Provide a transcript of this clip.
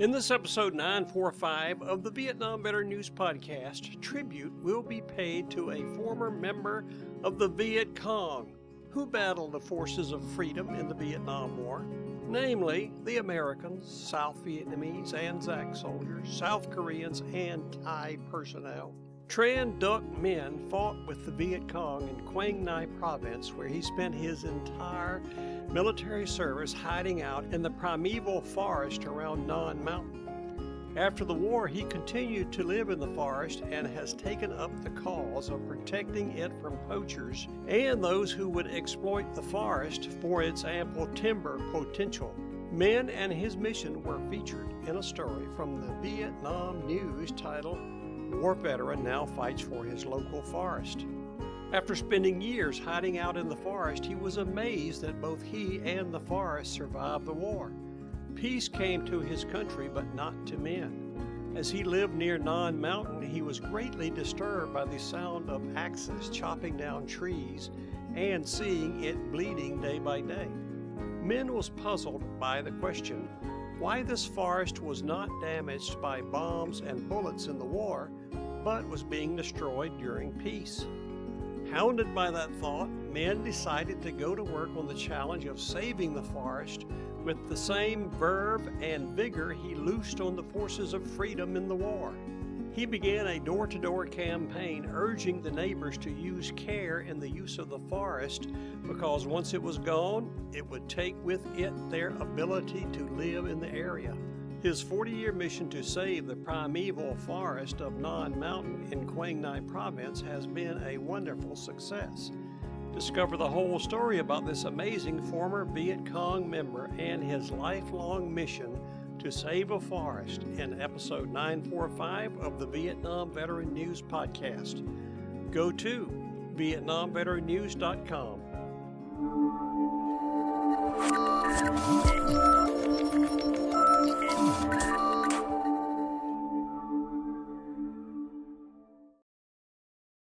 In this episode 945 of the Vietnam Veteran News Podcast, tribute will be paid to a former member of the Viet Cong who battled the forces of freedom in the Vietnam War, namely the Americans, South Vietnamese and Anzac soldiers, South Koreans, and Thai personnel. Tran Duc Minh fought with the Viet Cong in Quang Ngai province, where he spent his entire military service hiding out in the primeval forest around Nan Mountain. After the war, he continued to live in the forest and has taken up the cause of protecting it from poachers and those who would exploit the forest for its ample timber potential. Minh and his mission were featured in a story from the Vietnam News titled "War Veteran Now Fights for His Local Forest." After spending years hiding out in the forest, he was amazed that both he and the forest survived the war. Peace came to his country, but not to Minh. As he lived near Nan Mountain, he was greatly disturbed by the sound of axes chopping down trees and seeing it bleeding day by day. Minh was puzzled by the question why this forest was not damaged by bombs and bullets in the war, but was being destroyed during peace. Hounded by that thought, Minh decided to go to work on the challenge of saving the forest with the same verve and vigor he loosed on the forces of freedom in the war. He began a door-to-door campaign urging the neighbors to use care in the use of the forest because once it was gone, it would take with it their ability to live in the area. His 40-year mission to save the primeval forest of Nan Mountain in Quang Ngai province has been a wonderful success. Discover the whole story about this amazing former Viet Cong member and his lifelong mission to save a forest in episode 945 of the Vietnam Veteran News Podcast. Go to VietnamVeteranNews.com.